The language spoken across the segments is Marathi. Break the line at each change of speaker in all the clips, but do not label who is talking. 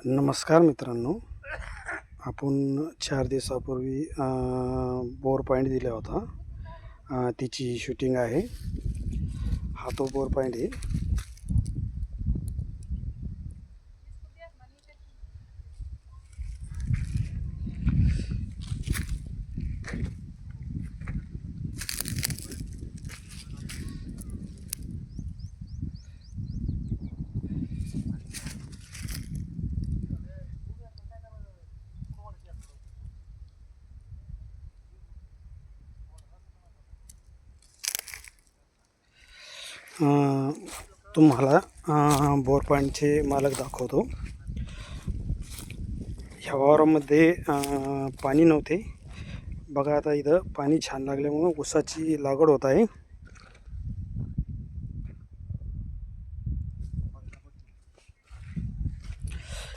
नमस्कार मित्रांनो, आपण 4 दिवसापूर्वी बोर पॉईंट दिला होता. तिची शूटिंग आहे. हा तो बोर पॉईंट आहे. तुम्हाला बोर पॉईंटचे मालक दाखवतो. ह्या वावरामध्ये पाणी नव्हते. बघा आता इथं पाणी छान लागल्यामुळं ऊसाची लागवड होत आहे.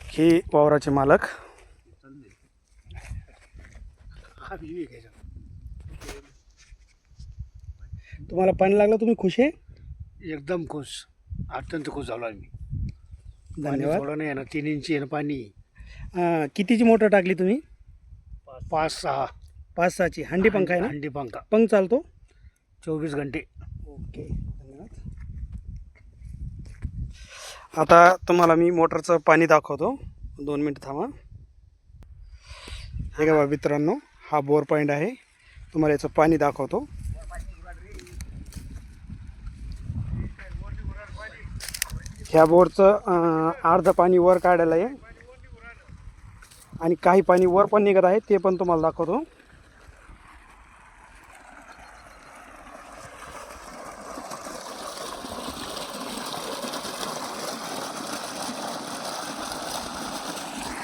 हे वावराचे मालक. तुम्हाला पाणी लागलं, तुम्ही खुश आहे?
एकदम खुश, अत्यंत खुश झालो आम्ही.
धन्यवाद.
थोडं नाही आहे ना, 3 इंची आहे ना पाणी.
कितीची मोटर टाकली तुम्ही?
5-6
5-6ची. हंडी पंखा आहे ना?
हंडी पंखा
पंख चालतो
24 घंटे.
ओके, धन्यवाद. आता तुम्हाला मी मोटरचं पाणी दाखवतो. 2 मिनिट थांबा. हे बघा मित्रांनो, हा बोर पॉईंट आहे. तुम्हाला याचं पाणी दाखवतो. ह्या बोरचं अर्ध पाणी वर काढायला आहे आणि काही पाणी वर पण निघत आहे, ते पण तुम्हाला दाखवतो.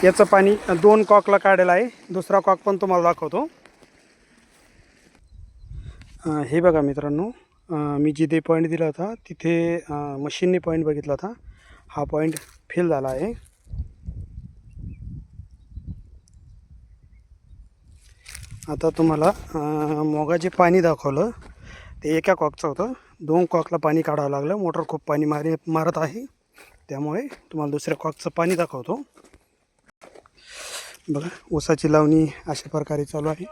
याचं पाणी 2 कॉकला काढायला आहे. दुसरा कॉक पण तुम्हाला दाखवतो. हे बघा मित्रांनो, मी जिथे पॉईंट दिला होता तिथे मशीनने पॉईंट बघितला होता. हा पॉईंट फेल झाला आहे. आता तुम्हाला मोगाचे पाणी दाखवलं, ते एका कॉकचं होतं. 2 कॉकला पाणी काढावं लागलं. मोटर खूप पाणी मारत आहे, त्यामुळे तुम्हाला दुसऱ्या कॉकचं पाणी दाखवतो. बघा, ऊसाची लावणी अशा प्रकारे चालू आहे.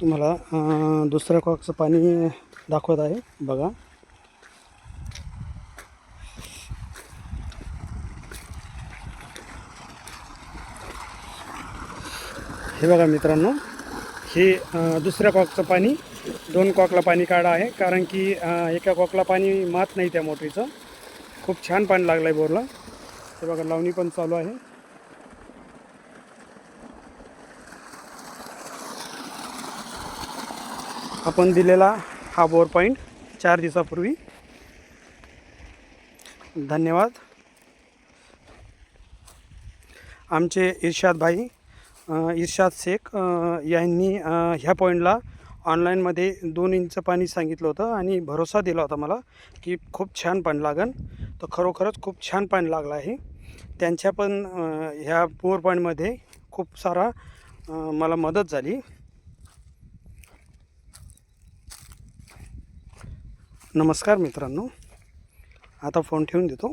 तुम्हाला दुसऱ्या कॉकचं पाणी दाखवत आहे. बघा, हे बघा मित्रांनो, हे दुसऱ्या कॉकचं पाणी 2 कॉकला पाणी काढा आहे, कारण की एका कॉकला पाणी मात नाही त्या मोटरीचं. खूप छान पाणी लागलं आहे बोरला. हे बघा, लावणी पण चालू आहे. आपण दिलेला हा बोर पॉईंट 4 दिवसापूर्वी. धन्यवाद. आमचे इर्शाद शेख यांनी ह्या पॉईंटला ऑनलाईनमध्ये 2 इंच पाणी सांगितलं होतं आणि भरोसा दिला होता मला की खूप छान पाणी लागन. तर खरोखरच खूप छान पाणी लागलं आहे. त्यांच्या पण ह्या बोर पॉईंटमध्ये खूप सारा मला मदत झाली. नमस्कार मित्रांनो, आता फोन ठेवून देतो.